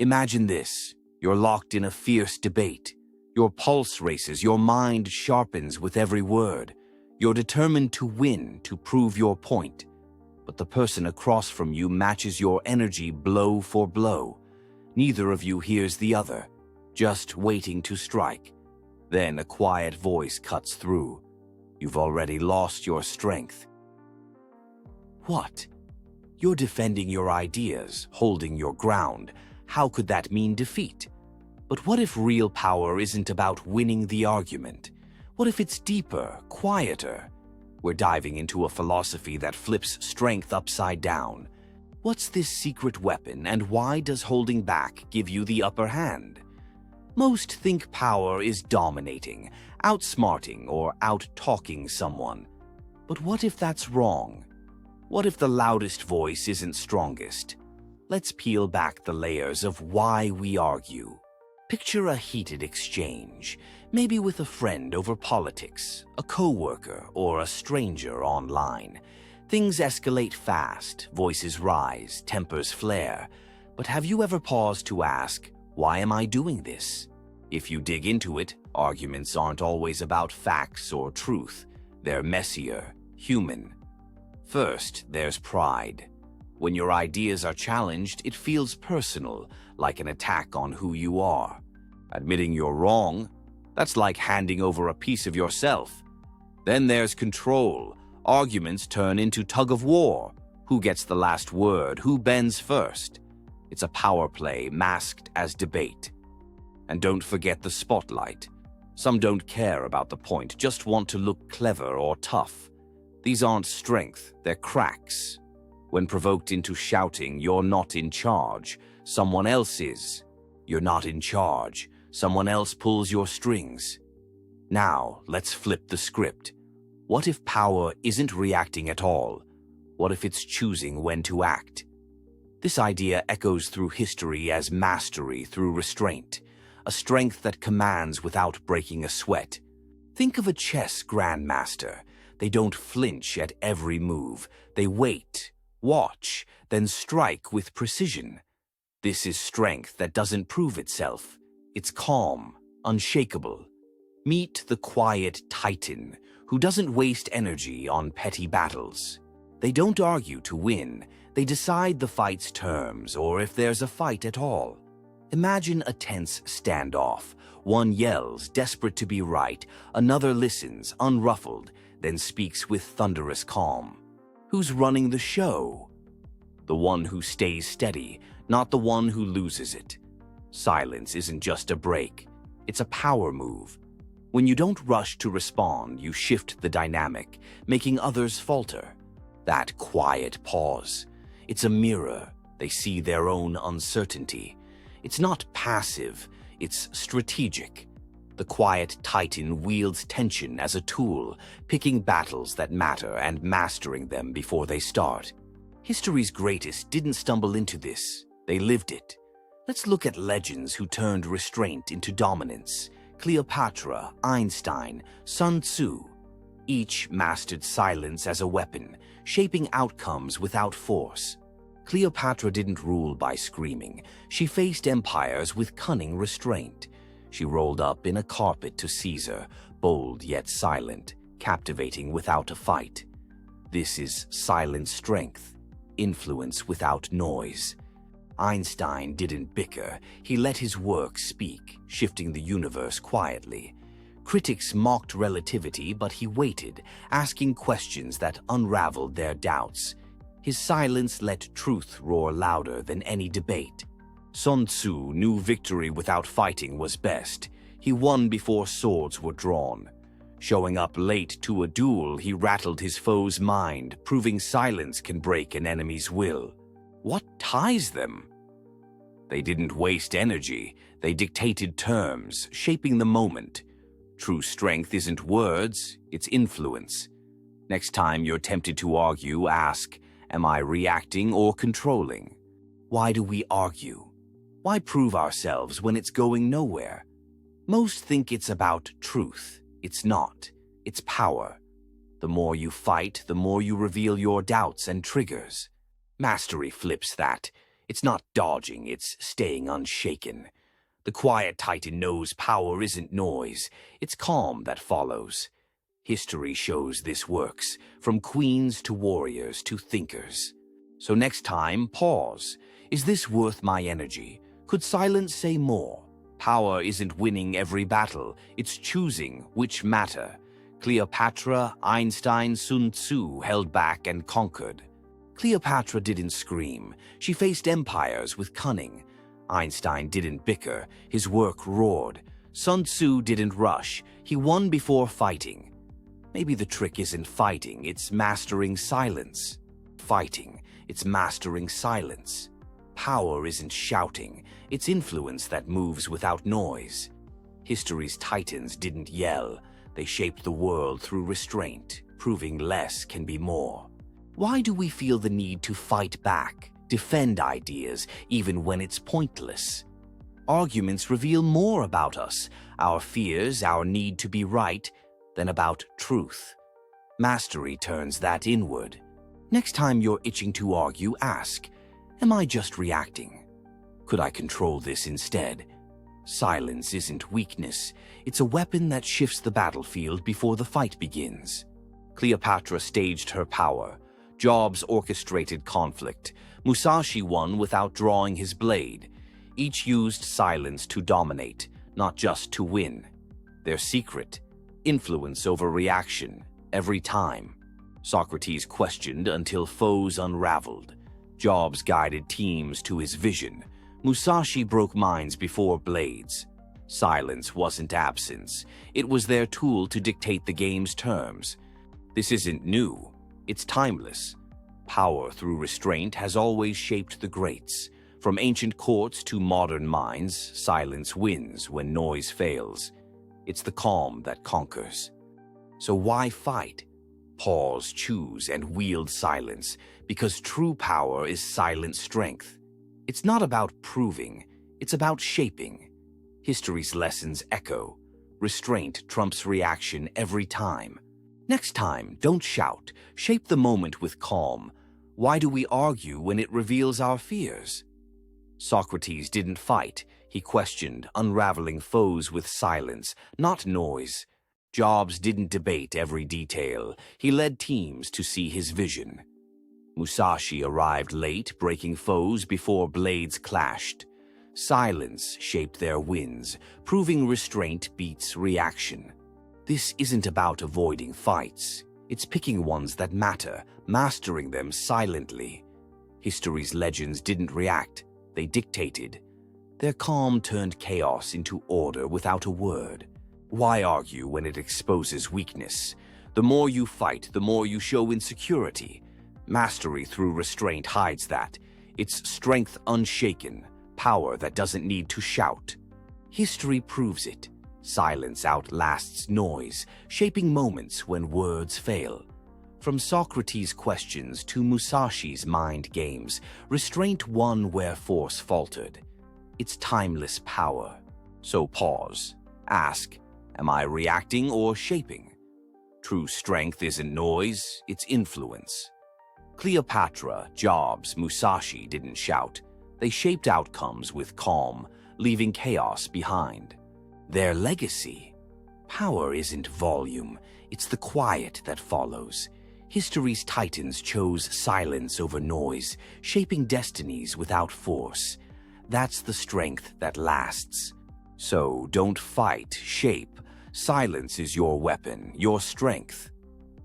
Imagine this. You're locked in a fierce debate. Your pulse races, your mind sharpens with every word. You're determined to win, to prove your point. But the person across from you matches your energy blow for blow. Neither of you hears the other, just waiting to strike. Then a quiet voice cuts through. You've already lost your strength. What? You're defending your ideas, holding your ground. How could that mean defeat? But what if real power isn't about winning the argument? What if it's deeper, quieter? We're diving into a philosophy that flips strength upside down. What's this secret weapon, and why does holding back give you the upper hand? Most think power is dominating, outsmarting, or out-talking someone. But what if that's wrong? What if the loudest voice isn't strongest? Let's peel back the layers of why we argue. Picture a heated exchange, maybe with a friend over politics, a coworker, or a stranger online. Things escalate fast, voices rise, tempers flare. But have you ever paused to ask, why am I doing this? If you dig into it, arguments aren't always about facts or truth. They're messier, human. First, there's pride. When your ideas are challenged, it feels personal, like an attack on who you are. Admitting you're wrong, that's like handing over a piece of yourself. Then there's control. Arguments turn into tug of war. Who gets the last word? Who bends first? It's a power play masked as debate. And don't forget the spotlight. Some don't care about the point, just want to look clever or tough. These aren't strength, they're cracks. When provoked into shouting, you're not in charge, someone else is. You're not in charge, someone else pulls your strings. Now, let's flip the script. What if power isn't reacting at all? What if it's choosing when to act? This idea echoes through history as mastery through restraint, a strength that commands without breaking a sweat. Think of a chess grandmaster. They don't flinch at every move. They wait, watch, then strike with precision. This is strength that doesn't prove itself. It's calm, unshakable. Meet the quiet titan, who doesn't waste energy on petty battles. They don't argue to win. They decide the fight's terms, or if there's a fight at all. Imagine a tense standoff. One yells, desperate to be right. Another listens, unruffled, then speaks with thunderous calm. Who's running the show? The one who stays steady, not the one who loses it. Silence isn't just a break. It's a power move. When you don't rush to respond, you shift the dynamic, making others falter. That quiet pause. It's a mirror. They see their own uncertainty. It's not passive, it's strategic. The quiet titan wields tension as a tool, picking battles that matter and mastering them before they start. History's greatest didn't stumble into this, they lived it. Let's look at legends who turned restraint into dominance. Cleopatra, Einstein, Sun Tzu. Each mastered silence as a weapon, shaping outcomes without force. Cleopatra didn't rule by screaming. She faced empires with cunning restraint. She rolled up in a carpet to Caesar, bold yet silent, captivating without a fight. This is silent strength, influence without noise. Einstein didn't bicker. He let his work speak, shifting the universe quietly. Critics mocked relativity, but he waited, asking questions that unraveled their doubts. His silence let truth roar louder than any debate. Sun Tzu knew victory without fighting was best. He won before swords were drawn. Showing up late to a duel, he rattled his foe's mind, proving silence can break an enemy's will. What ties them? They didn't waste energy. They dictated terms, shaping the moment. True strength isn't words, it's influence. Next time you're tempted to argue, ask, am I reacting or controlling? Why do we argue? Why prove ourselves when it's going nowhere? Most think it's about truth. It's not. It's power. The more you fight, the more you reveal your doubts and triggers. Mastery flips that. It's not dodging, it's staying unshaken. The quiet titan knows power isn't noise, it's calm that follows. History shows this works, from queens to warriors to thinkers. So next time, pause. Is this worth my energy? Could silence say more? Power isn't winning every battle, it's choosing which matter. Cleopatra, Einstein, Sun Tzu held back and conquered. Cleopatra didn't scream, she faced empires with cunning. Einstein didn't bicker, his work roared. Sun Tzu didn't rush, he won before fighting. Maybe the trick isn't fighting, it's mastering silence. Fighting, it's mastering silence. Power isn't shouting, it's influence that moves without noise. History's titans didn't yell, they shaped the world through restraint, proving less can be more. Why do we feel the need to fight back, defend ideas, even when it's pointless? Arguments reveal more about us, our fears, our need to be right, than about truth. Mastery turns that inward. Next time you're itching to argue, ask, am I just reacting? Could I control this instead? Silence isn't weakness, it's a weapon that shifts the battlefield before the fight begins. Cleopatra staged her power. Jobs orchestrated conflict. Musashi won without drawing his blade. Each used silence to dominate, not just to win. Their secret: influence over reaction, every time. Socrates questioned until foes unraveled. Jobs guided teams to his vision. Musashi broke minds before blades. Silence wasn't absence. It was their tool to dictate the game's terms. This isn't new. It's timeless. Power through restraint has always shaped the greats. From ancient courts to modern minds, silence wins when noise fails. It's the calm that conquers. So why fight? Pause, choose, and wield silence, because true power is silent strength. It's not about proving, it's about shaping. History's lessons echo. Restraint trumps reaction every time. Next time, don't shout. Shape the moment with calm. Why do we argue when it reveals our fears? Socrates didn't fight. He questioned, unraveling foes with silence, not noise. Jobs didn't debate every detail. He led teams to see his vision. Musashi arrived late, breaking foes before blades clashed. Silence shaped their wins, proving restraint beats reaction. This isn't about avoiding fights. It's picking ones that matter, mastering them silently. History's legends didn't react, they dictated. Their calm turned chaos into order without a word. Why argue when it exposes weakness? The more you fight, the more you show insecurity. Mastery through restraint hides that. It's strength unshaken, power that doesn't need to shout. History proves it. Silence outlasts noise, shaping moments when words fail. From Socrates' questions to Musashi's mind games, restraint won where force faltered. It's timeless power. So pause. Ask, am I reacting or shaping? True strength isn't noise, it's influence. Cleopatra, Jobs, Musashi didn't shout. They shaped outcomes with calm, leaving chaos behind. Their legacy? Power isn't volume, it's the quiet that follows. History's titans chose silence over noise, shaping destinies without force. That's the strength that lasts. So don't fight, shape. Silence is your weapon, your strength.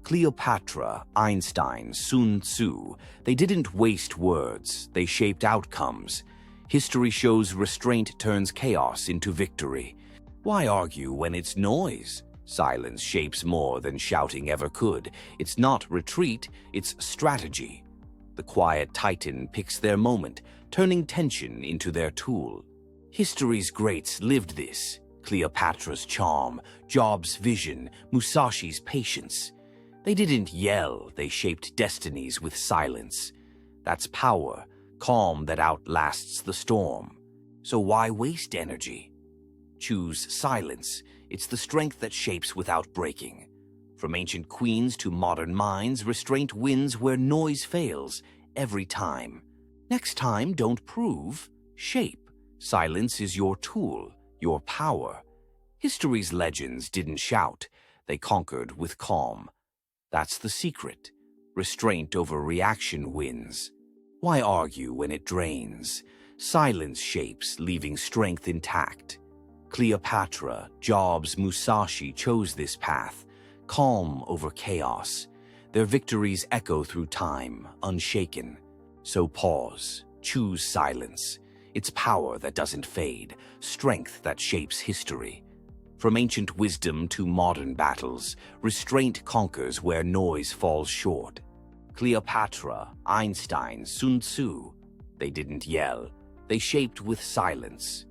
Cleopatra, Einstein, Sun Tzu, they didn't waste words, they shaped outcomes. History shows restraint turns chaos into victory. Why argue when it's noise? Silence shapes more than shouting ever could. It's not retreat, it's strategy. The quiet titan picks their moment, turning tension into their tool. History's greats lived this. Cleopatra's charm, Jobs' vision, Musashi's patience. They didn't yell, they shaped destinies with silence. That's power, calm that outlasts the storm. So why waste energy? Choose silence. It's the strength that shapes without breaking. From ancient queens to modern minds, restraint wins where noise fails, every time. Next time, don't prove, shape. Silence is your tool, your power. History's legends didn't shout, they conquered with calm. That's the secret. Restraint over reaction wins. Why argue when it drains? Silence shapes, leaving strength intact. Cleopatra, Jobs, Musashi chose this path, calm over chaos. Their victories echo through time, unshaken. So pause, choose silence. It's power that doesn't fade, strength that shapes history. From ancient wisdom to modern battles, restraint conquers where noise falls short. Cleopatra, Einstein, Sun Tzu, they didn't yell, they shaped with silence.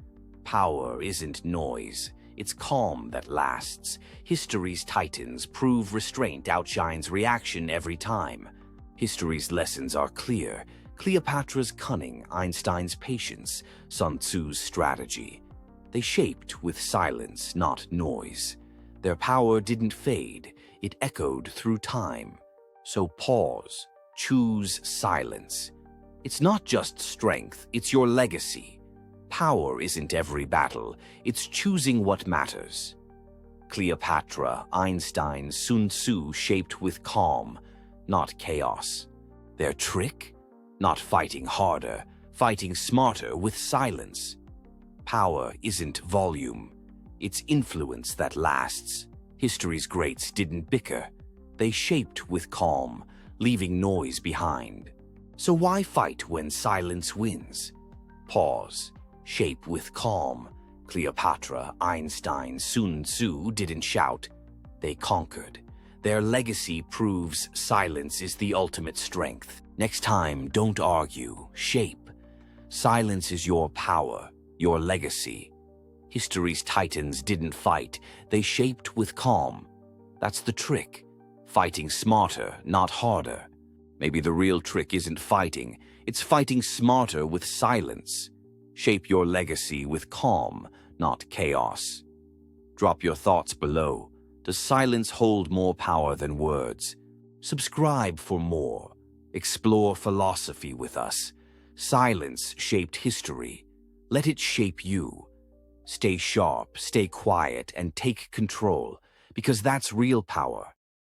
Power isn't noise, it's calm that lasts. History's titans prove restraint outshines reaction every time. History's lessons are clear. Cleopatra's cunning, Einstein's patience, Sun Tzu's strategy. They shaped with silence, not noise. Their power didn't fade, it echoed through time. So pause, choose silence. It's not just strength, it's your legacy. Power isn't every battle, it's choosing what matters. Cleopatra, Einstein, Sun Tzu shaped with calm, not chaos. Their trick? Not fighting harder, fighting smarter with silence. Power isn't volume, it's influence that lasts. History's greats didn't bicker, they shaped with calm, leaving noise behind. So why fight when silence wins? Pause, shape with calm. Cleopatra, Einstein, Sun Tzu didn't shout, they conquered. Their legacy proves silence is the ultimate strength. Next time, don't argue, shape. Silence is your power, your legacy. History's titans didn't fight, they shaped with calm. That's the trick, fighting smarter, not harder. Maybe the real trick isn't fighting, it's fighting smarter with silence. Shape your legacy with calm, not chaos. Drop your thoughts below. Does silence hold more power than words? Subscribe for more. Explore philosophy with us. Silence shaped history. Let it shape you. Stay sharp, stay quiet, and take control, because that's real power.